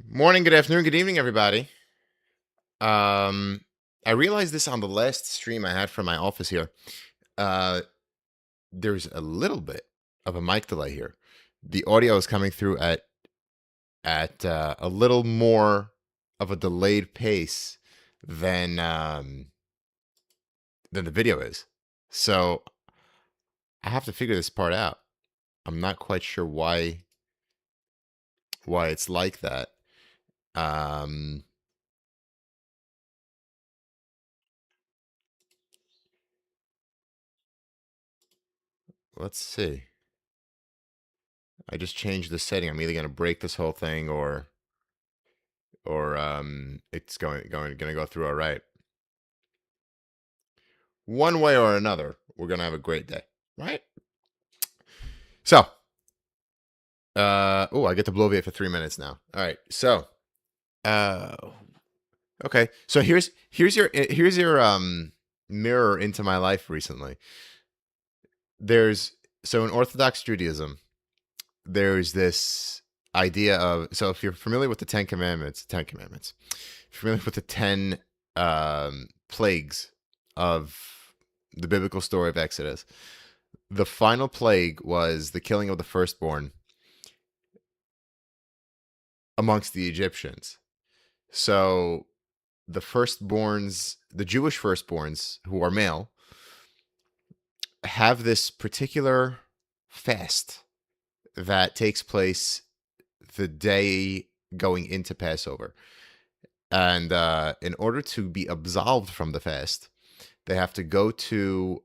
Morning, good afternoon, good evening, everybody. Um, I realized this on the last stream I had from my office here. Uh, there's a little bit of a mic delay here. The audio is coming through at a little more of a delayed pace than the video is. So I have to figure this part out. I'm not quite sure why it's like that. Um, let's see. I just changed the setting. I'm either gonna break this whole thing or it's gonna go through all right. One way or another, we're gonna have a great day, right? So, oh, I get to bloviate for 3 minutes now. All right, so, uh, okay, so here's your mirror into my life recently. So in Orthodox Judaism, there's this idea of, so if you're familiar with the Ten Commandments, familiar with the 10 plagues of the biblical story of Exodus, the final plague was the killing of the firstborn amongst the Egyptians. So the Jewish firstborns, who are male, have this particular fast that takes place the day going into Passover. And in order to be absolved from the fast, they have to go to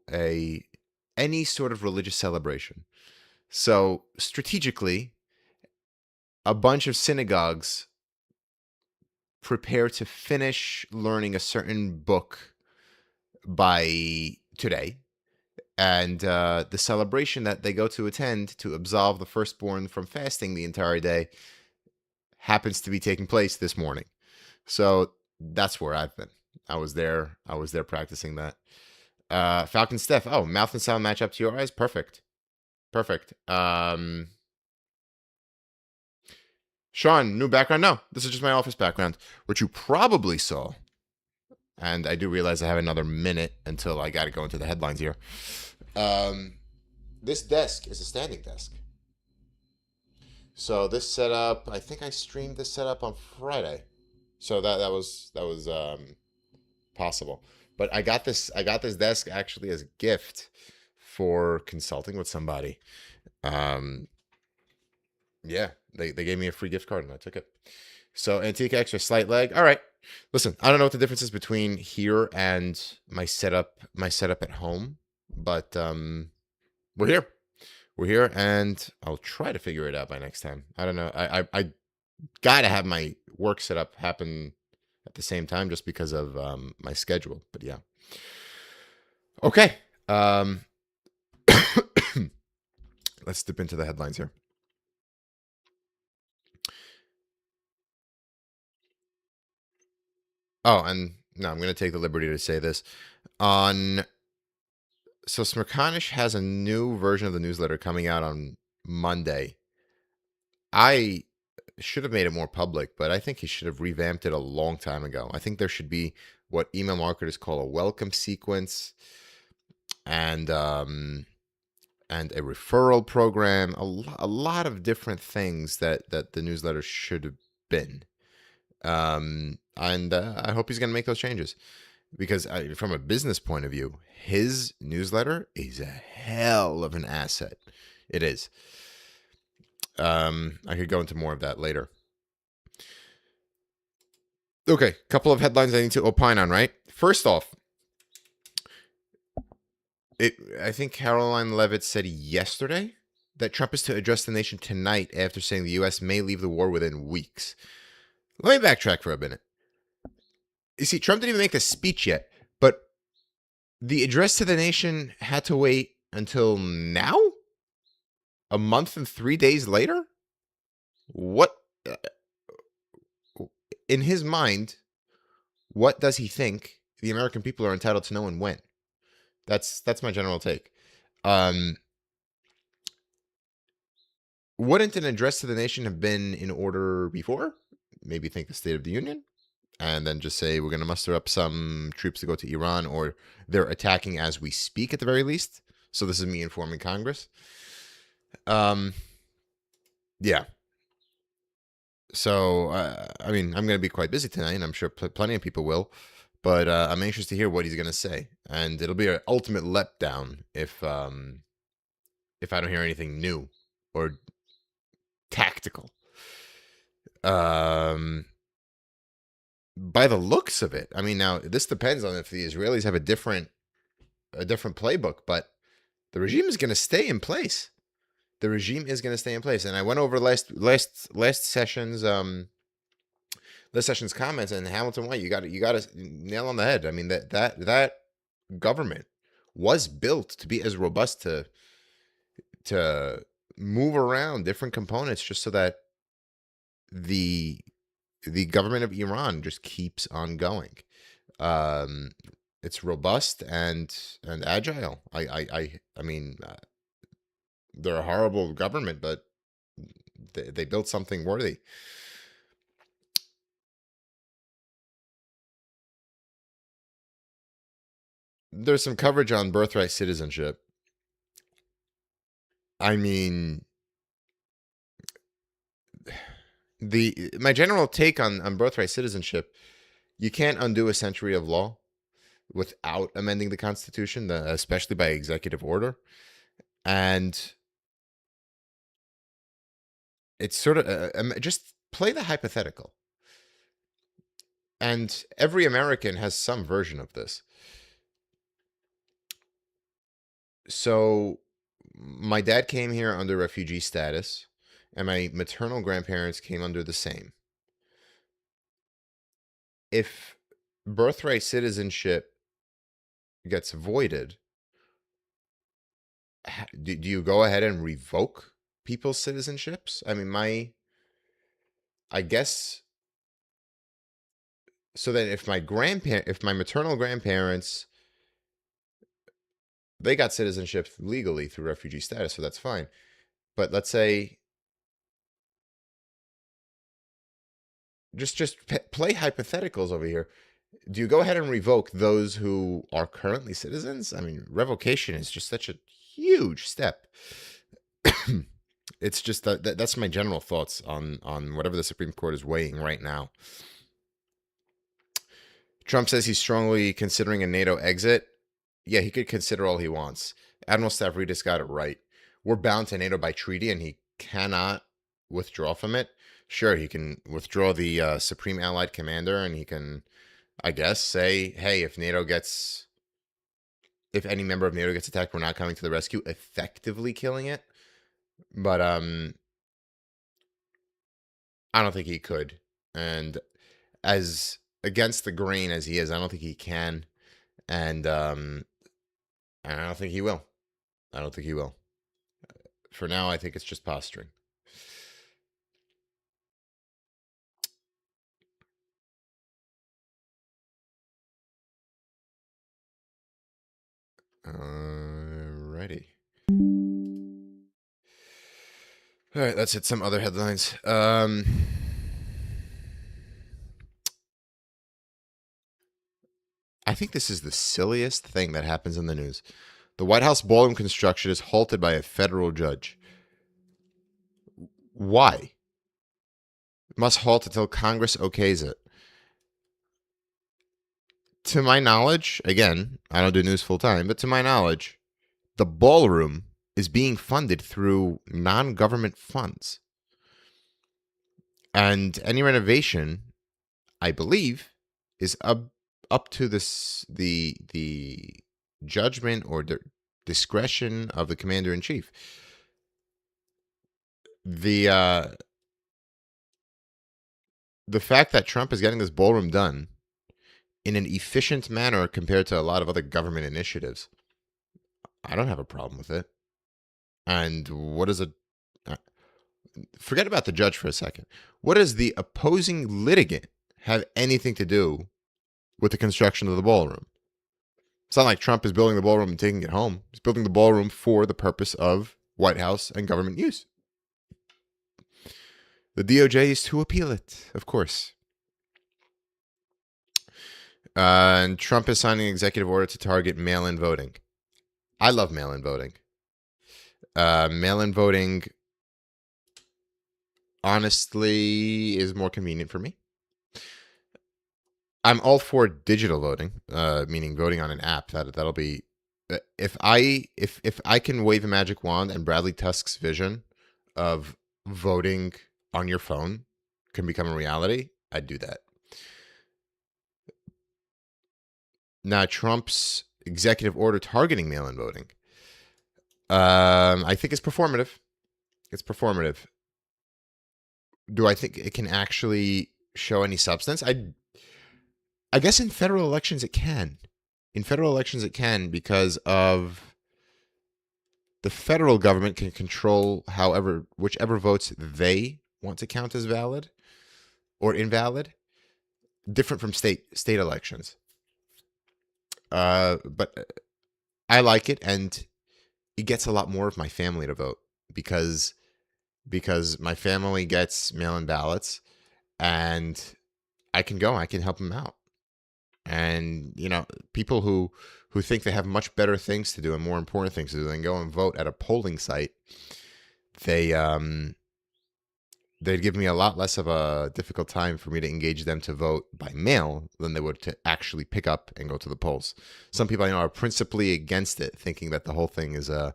any sort of religious celebration. So strategically, a bunch of synagogues prepare to finish learning a certain book by today. And the celebration that they go to attend to absolve the firstborn from fasting the entire day happens to be taking place this morning. So that's where I've been. I was there practicing that. Falcon Steph. Oh, mouth and sound match up to your eyes. Perfect. Sean, new background? No, this is just my office background, which you probably saw. And I do realize I have another minute until I got to go into the headlines here. This desk is a standing desk. So this setup, I think I streamed this setup on Friday. So that was possible. But I got this desk actually as a gift for consulting with somebody. Yeah, they gave me a free gift card and I took it. So Antique Extra, slight leg. All right. Listen, I don't know what the difference is between here and my setup at home, but we're here. We're here, and I'll try to figure it out by next time. I don't know. I gotta have my work setup happen at the same time just because of my schedule. But yeah. Okay. Let's dip into the headlines here. Oh, and no, I'm going to take the liberty to say this. So Smerconish has a new version of the newsletter coming out on Monday. I should have made it more public, but I think he should have revamped it a long time ago. I think there should be what email marketers call a welcome sequence and a referral program, a lot of different things that the newsletter should have been. And I hope he's going to make those changes because from a business point of view, his newsletter is a hell of an asset. It is. I could go into more of that later. Okay, couple of headlines I need to opine on, right? First off, I think Caroline Levitt said yesterday that Trump is to address the nation tonight after saying the U.S. may leave the war within weeks. Let me backtrack for a minute. You see, Trump didn't even make a speech yet, but the address to the nation had to wait until now? A month and 3 days later? What? In his mind, what does he think the American people are entitled to know and when? That's my general take. Wouldn't an address to the nation have been in order before? maybe think the State of the Union, and then just say we're going to muster up some troops to go to Iran, or they're attacking as we speak at the very least. So this is me informing Congress. Yeah. So, I mean, I'm going to be quite busy tonight, and I'm sure plenty of people will. But I'm anxious to hear what he's going to say, and it'll be an ultimate letdown if I don't hear anything new or tactical. By the looks of it, I mean, now this depends on if the Israelis have a different playbook, but the regime is going to stay in place. The regime is going to stay in place, and I went over last session's comments, and Hamilton White, you got to nail on the head. I mean, that government was built to be as robust to move around different components, just so that the government of Iran just keeps on going. It's robust and agile. I mean, they're a horrible government, but they built something worthy. There's some coverage on birthright citizenship. I mean, my general take on birthright citizenship, you can't undo a century of law without amending the Constitution, especially by executive order. And it's sort of just play the hypothetical. And every American has some version of this. So my dad came here under refugee status, and my maternal grandparents came under the same. If birthright citizenship gets voided, do you go ahead and revoke people's citizenships? I mean, I guess so that if my maternal grandparents, they got citizenship legally through refugee status, so that's fine. But let's say, just play hypotheticals over here. Do you go ahead and revoke those who are currently citizens? I mean, revocation is just such a huge step. It's just that's my general thoughts on whatever the Supreme Court is weighing right now. Trump says he's strongly considering a NATO exit. Yeah, he could consider all he wants. Admiral Stavridis got it right. We're bound to NATO by treaty, and he cannot withdraw from it. Sure, he can withdraw the Supreme Allied Commander, and he can, I guess, say, hey, if any member of NATO gets attacked, we're not coming to the rescue, effectively killing it. But I don't think he could. And as against the grain as he is, I don't think he can. And I don't think he will. For now, I think it's just posturing. Alrighty. All right, let's hit some other headlines. I think this is the silliest thing that happens in the news. The White House ballroom construction is halted by a federal judge. Why? It must halt until Congress okays it. To my knowledge, again, I don't do news full time, but to my knowledge, the ballroom is being funded through non-government funds. And any renovation, I believe, is up to the judgment or discretion of the commander-in-chief. The fact that Trump is getting this ballroom done in an efficient manner compared to a lot of other government initiatives, I don't have a problem with it. And what is forget about the judge for a second. What does the opposing litigant have anything to do with the construction of the ballroom? It's not like Trump is building the ballroom and taking it home. He's building the ballroom for the purpose of White House and government use. The DOJ is to appeal it, of course. And Trump is signing an executive order to target mail-in voting. I love mail-in voting. Mail-in voting, honestly, is more convenient for me. I'm all for digital voting, meaning voting on an app. That'll be if I can wave a magic wand and Bradley Tusk's vision of voting on your phone can become a reality, I'd do that. Now, Trump's executive order targeting mail-in voting, I think it's performative. It's performative. Do I think it can actually show any substance? I guess in federal elections it can. In federal elections it can, because of the federal government can control whichever votes they want to count as valid or invalid, different from state elections. But I like it, and it gets a lot more of my family to vote because my family gets mail-in ballots, and I can help them out. And people who think they have much better things to do and more important things to do than go and vote at a polling site, they'd give me a lot less of a difficult time for me to engage them to vote by mail than they would to actually pick up and go to the polls. Some people I know are principally against it, thinking that the whole thing is a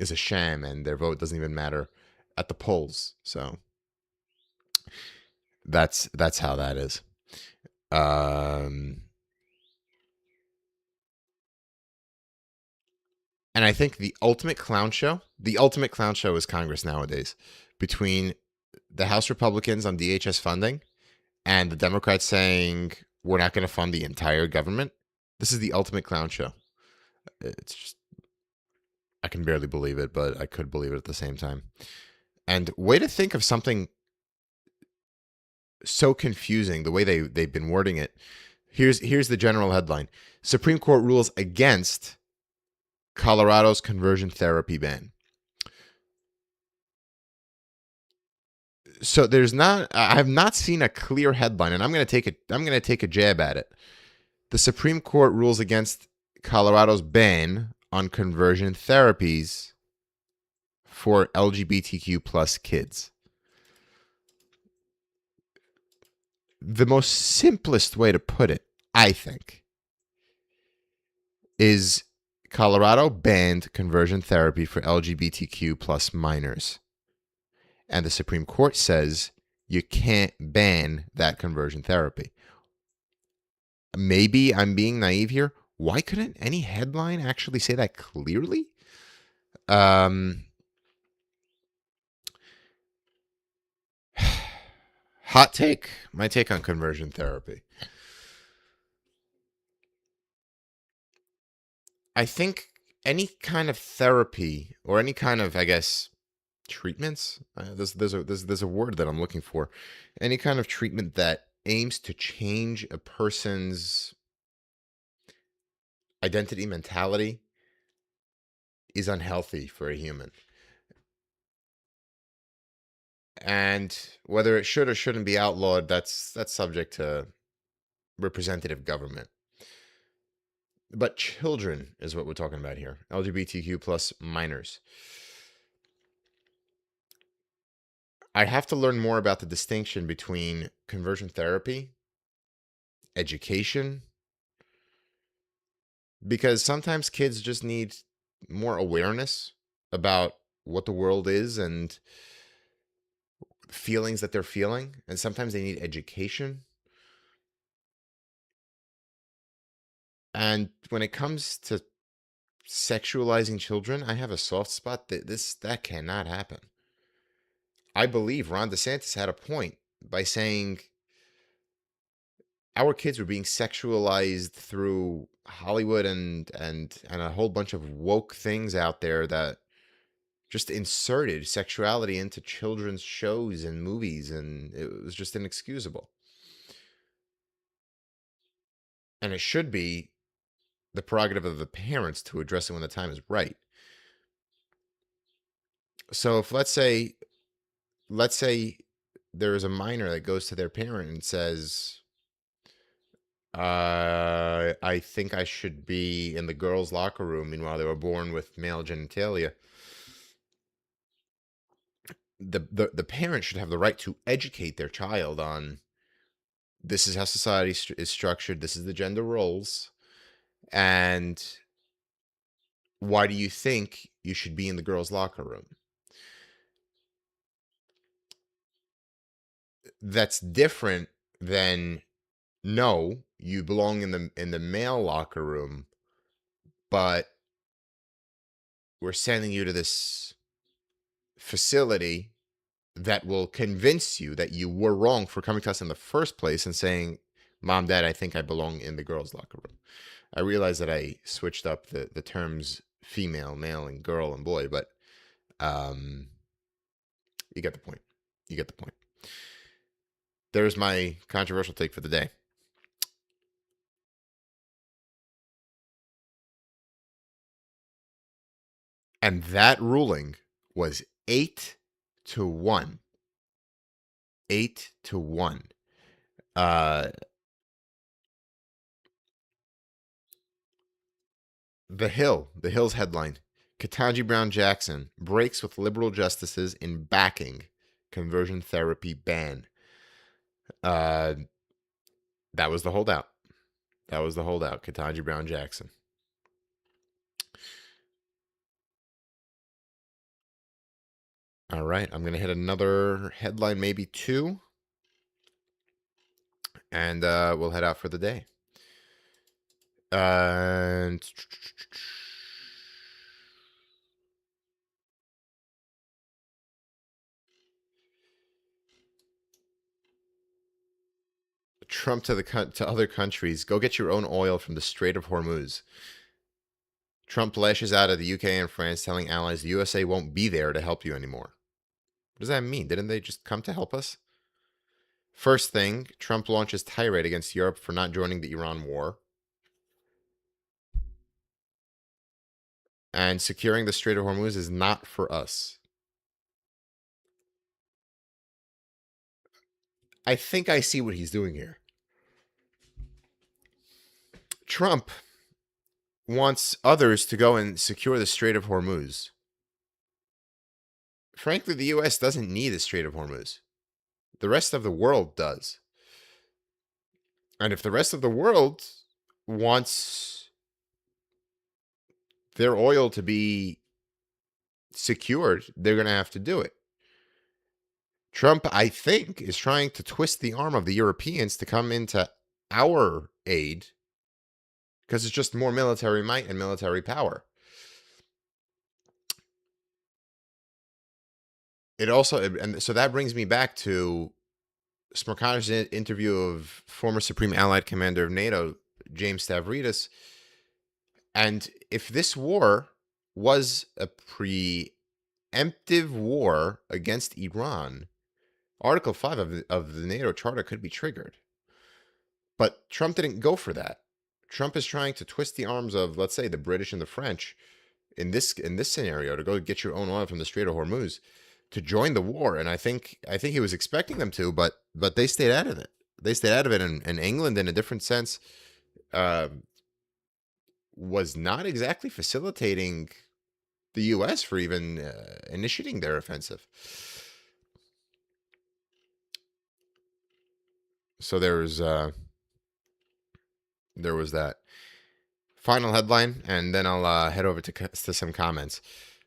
sham and their vote doesn't even matter at the polls. So that's how that is. And I think the ultimate clown show is Congress nowadays, between the House Republicans on DHS funding and the Democrats saying we're not going to fund the entire government. This is the ultimate clown show. It's just, I can barely believe it, but I could believe it at the same time. And way to think of something so confusing, the way they've been wording it. Here's the general headline: Supreme Court rules against Colorado's conversion therapy ban. So I have not seen a clear headline, and I'm going to take a jab at it. The Supreme Court rules against Colorado's ban on conversion therapies for LGBTQ plus kids. The most simplest way to put it, I think, is Colorado banned conversion therapy for LGBTQ plus minors. And the Supreme Court says you can't ban that conversion therapy. Maybe I'm being naive here. Why couldn't any headline actually say that clearly? Hot take. My take on conversion therapy. I think any kind of therapy or any kind of, I guess, treatments. There's a word that I'm looking for. Any kind of treatment that aims to change a person's identity, mentality, is unhealthy for a human. And whether it should or shouldn't be outlawed, that's subject to representative government. But children is what we're talking about here. LGBTQ plus minors. I have to learn more about the distinction between conversion therapy, education, because sometimes kids just need more awareness about what the world is and feelings that they're feeling, and sometimes they need education. And when it comes to sexualizing children, I have a soft spot that cannot happen. I believe Ron DeSantis had a point by saying our kids were being sexualized through Hollywood and a whole bunch of woke things out there that just inserted sexuality into children's shows and movies, and it was just inexcusable. And it should be the prerogative of the parents to address it when the time is right. So if let's say there is a minor that goes to their parent and says, I think I should be in the girls' locker room. Meanwhile, they were born with male genitalia. The parent should have the right to educate their child on this is how society is structured. This is the gender roles. And why do you think you should be in the girls' locker room? That's different than, no, you belong in the male locker room, but we're sending you to this facility that will convince you that you were wrong for coming to us in the first place and saying, Mom, Dad, I think I belong in the girls' locker room. I realize that I switched up the terms female, male, and girl and boy, but you get the point. You get the point. There's my controversial take for the day. And that ruling was 8-1. 8-1. The Hill's headline: Ketanji Brown Jackson breaks with liberal justices in backing conversion therapy ban. That was the holdout. That was the holdout, Ketanji Brown Jackson. All right, I'm going to hit another headline, maybe two, and we'll head out for the day. Trump to other countries: go get your own oil from the Strait of Hormuz. Trump lashes out at the UK and France, telling allies the USA won't be there to help you anymore. What does that mean? Didn't they just come to help us? First thing, Trump launches tirade against Europe for not joining the Iran war. And securing the Strait of Hormuz is not for us. I think I see what he's doing here. Trump wants others to go and secure the Strait of Hormuz. Frankly, the U.S. doesn't need the Strait of Hormuz. The rest of the world does. And if the rest of the world wants their oil to be secured, they're going to have to do it. Trump, I think, is trying to twist the arm of the Europeans to come into our aid because it's just more military might and military power. It also, and so that brings me back to Smerconish's interview of former Supreme Allied Commander of NATO, James Stavridis. And if this war was a preemptive war against Iran, Article 5 of the NATO Charter could be triggered. But Trump didn't go for that. Trump is trying to twist the arms of, let's say, the British and the French in this scenario to go get your own oil from the Strait of Hormuz to join the war. And I think he was expecting them to, but they stayed out of it. They stayed out of it. And England, in a different sense, was not exactly facilitating the U.S. for even initiating their offensive. So there was that. Final headline, and then I'll head over to some comments.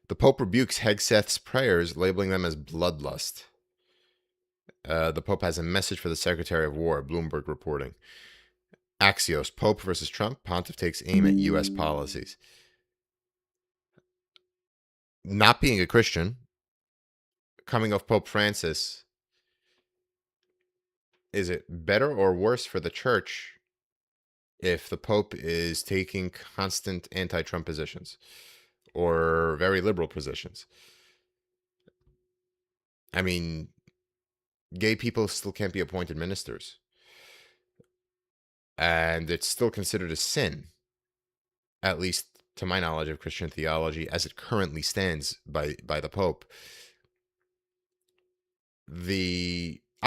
The Pope rebukes Hegseth's prayers, labeling them as bloodlust. The Pope has a message for the Secretary of War, Bloomberg reporting. Axios: Pope versus Trump, Pontiff takes aim at U.S. policies. Not being a Christian, coming off Pope Francis, is it better or worse for the church if the Pope is taking constant anti-Trump positions or very liberal positions? I mean, gay people still can't be appointed ministers. And it's still considered a sin, at least to my knowledge of Christian theology, as it currently stands by the Pope.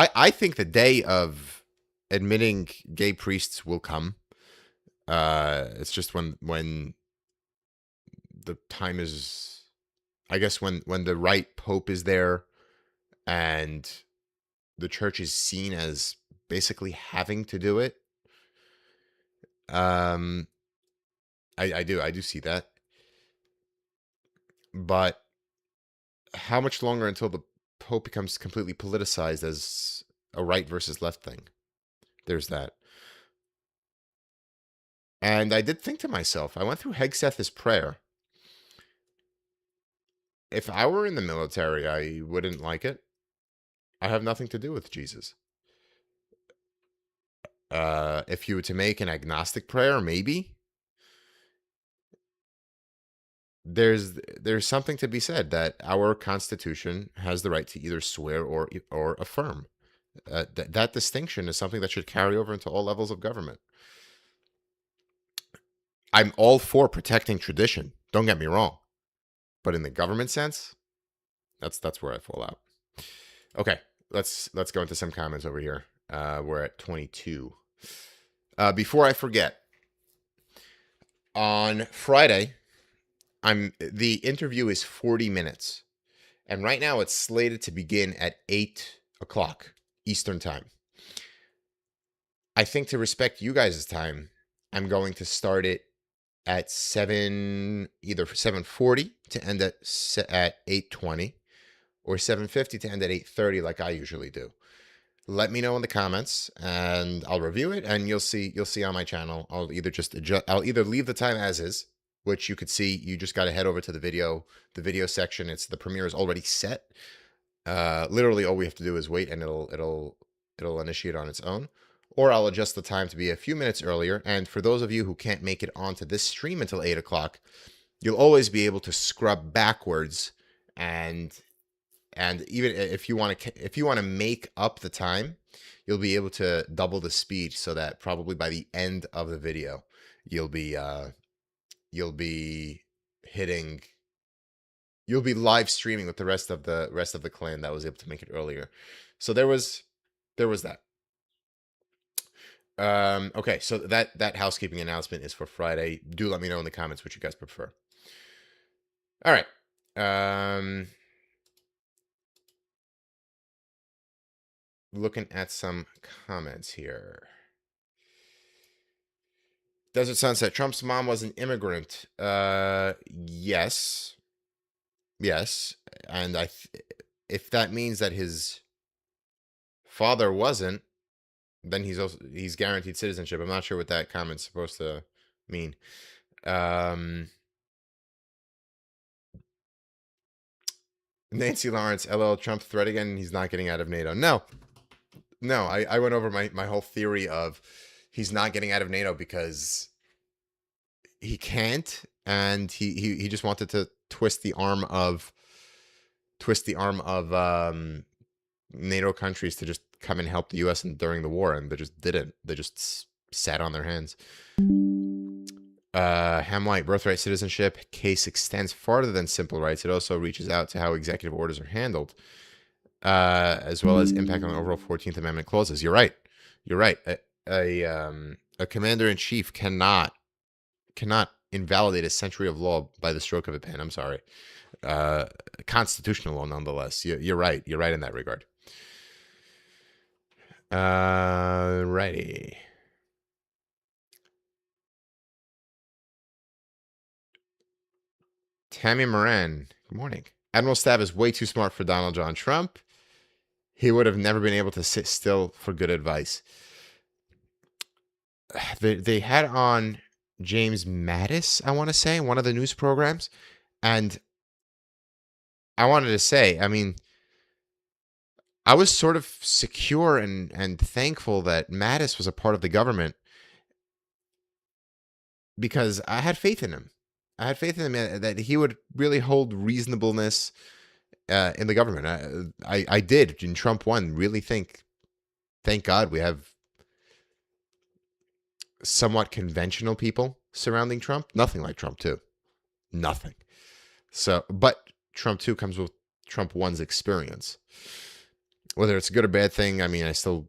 I think the day of admitting gay priests will come. It's just when the time is, I guess, when the right pope is there and the church is seen as basically having to do it. Um, I do see that, but how much longer until the pope becomes completely politicized as a right versus left thing? There's that. And I did think to myself, I went through Hegseth's prayer. If I were in the military, I wouldn't like it. I have nothing to do with Jesus. If you were to make an agnostic prayer, maybe there's something to be said that our Constitution has the right to either swear or affirm. That distinction is something that should carry over into all levels of government. I'm all for protecting tradition. Don't get me wrong, but in the government sense, that's where I fall out. Okay, let's go into some comments over here. We're at 22. Before I forget, on Friday, the interview is 40 minutes, and right now it's slated to begin at 8 o'clock Eastern time. I think to respect you guys' time, I'm going to start it at either 7:40 to end at 8:20, or 7:50 to end at 8:30, like I usually do. Let me know in the comments, and I'll review it. And you'll see on my channel. I'll either just adjust. I'll either leave the time as is, which you could see. You just got to head over to the video section. It's the premiere is already set. Literally, all we have to do is wait, and it'll initiate on its own. Or I'll adjust the time to be a few minutes earlier. And for those of you who can't make it onto this stream until 8 o'clock, you'll always be able to scrub backwards, and even if you want to make up the time, you'll be able to double the speed, so that probably by the end of the video, you'll be live streaming with the rest of the clan that was able to make it earlier. So there was that. Okay, so that housekeeping announcement is for Friday. Do let me know in the comments what you guys prefer. All right. Looking at some comments here. Desert Sunset, Trump's mom was an immigrant. Yes. And if that means that his father wasn't, then he's guaranteed citizenship. I'm not sure what that comment's supposed to mean. Nancy Lawrence, LL, Trump threat again. He's not getting out of NATO. No, I went over my whole theory of he's not getting out of NATO because he can't, and he just wanted to twist the arm of NATO countries to just come and help the U.S. during the war, and they just didn't. They just sat on their hands. Ham White, birthright citizenship case extends farther than simple rights. It also reaches out to how executive orders are handled, as well as impact on overall 14th Amendment clauses. You're right. A commander-in-chief cannot invalidate a century of law by the stroke of a pen. I'm sorry. Constitutional law, nonetheless. You're right. You're right in that regard. Righty. Tammy Moran, good morning. Admiral Stab is way too smart for Donald John Trump. He would have never been able to sit still for good advice. They had on James Mattis, I want to say, one of the news programs. And I wanted to say, I mean, I was sort of secure and thankful that Mattis was a part of the government, because I had faith in him. I had faith in him that he would really hold reasonableness in the government. I did, in Trump 1, really thank God we have somewhat conventional people surrounding Trump. Nothing like Trump 2. Nothing. So, but Trump 2 comes with Trump 1's experience. Whether it's a good or bad thing, I mean, I still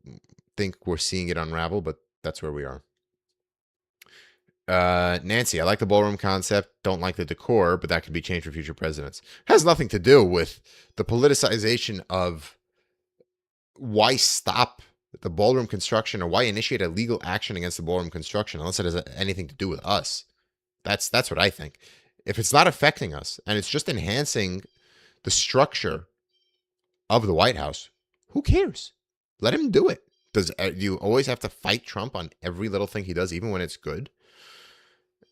think we're seeing it unravel, but that's where we are. Nancy, I like the ballroom concept, don't like the decor, but that could be changed for future presidents. Has nothing to do with the politicization of why stop the ballroom construction or why initiate a legal action against the ballroom construction unless it has anything to do with us. That's what I think. If it's not affecting us and it's just enhancing the structure of the White House, who cares? Let him do it. Do you always have to fight Trump on every little thing he does, even when it's good?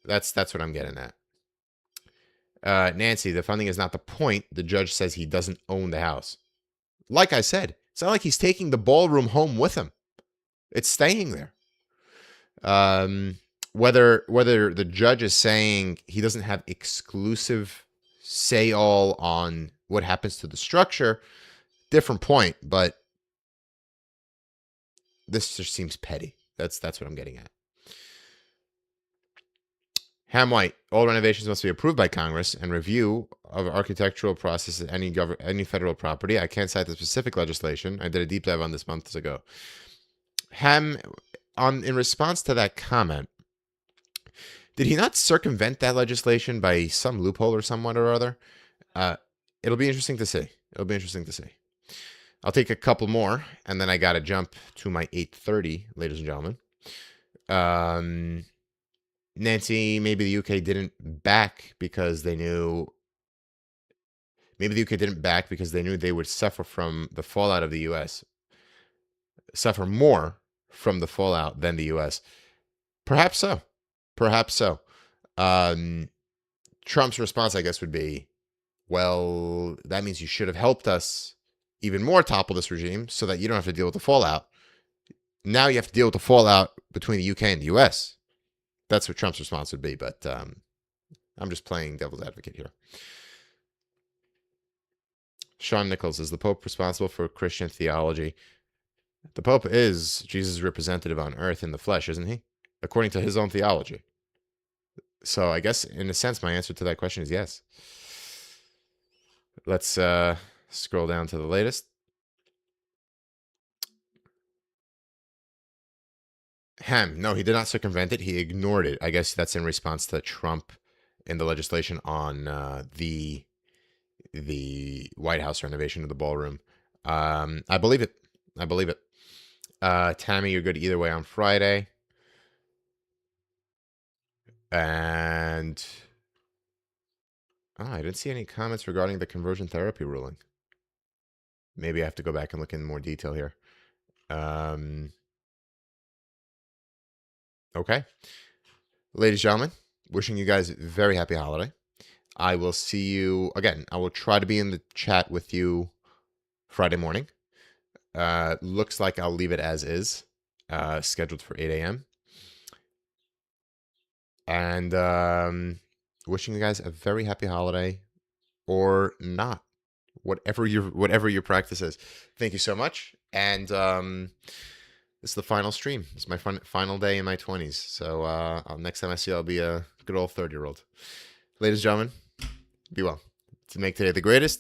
That's what I'm getting at. Nancy, the funding is not the point. The judge says he doesn't own the house. Like I said, it's not like he's taking the ballroom home with him. It's staying there. Whether the judge is saying he doesn't have exclusive say all on what happens to the structure, different point, but this just seems petty. That's what I'm getting at. Ham White, all renovations must be approved by Congress and review of architectural process at any federal property. I can't cite the specific legislation. I did a deep dive on this months ago. Ham, in response to that comment, did he not circumvent that legislation by some loophole or somewhat or other? It'll be interesting to see. I'll take a couple more, and then I got to jump to my 8:30, ladies and gentlemen. Nancy, maybe the UK didn't back because they knew. Maybe the UK didn't back because they knew they would suffer from the fallout of the US. Suffer more from the fallout than the US. Perhaps so. Trump's response, I guess, would be, well, that means you should have helped us even more topple this regime so that you don't have to deal with the fallout. Now you have to deal with the fallout between the UK and the US. That's what Trump's response would be, but I'm just playing devil's advocate here. Sean Nichols, is the Pope responsible for Christian theology? The Pope is Jesus' representative on earth in the flesh, isn't he? According to his own theology. So I guess, in a sense, my answer to that question is yes. Let's scroll down to the latest. Ham, no, he did not circumvent it. He ignored it. I guess that's in response to Trump in the legislation on the White House renovation of the ballroom. I believe it. Tammy, you're good either way on Friday. And I didn't see any comments regarding the conversion therapy ruling. Maybe I have to go back and look in more detail here. Okay. Ladies and gentlemen, wishing you guys a very happy holiday. I will see you again. I will try to be in the chat with you Friday morning. Looks like I'll leave it as is, scheduled for 8 a.m. And wishing you guys a very happy holiday, or not, whatever your practice is. Thank you so much. And this is the final stream. It's my final day in my 20s. So next time I see you, I'll be a good old 30-year-old. Ladies and gentlemen, be well. To make today the greatest.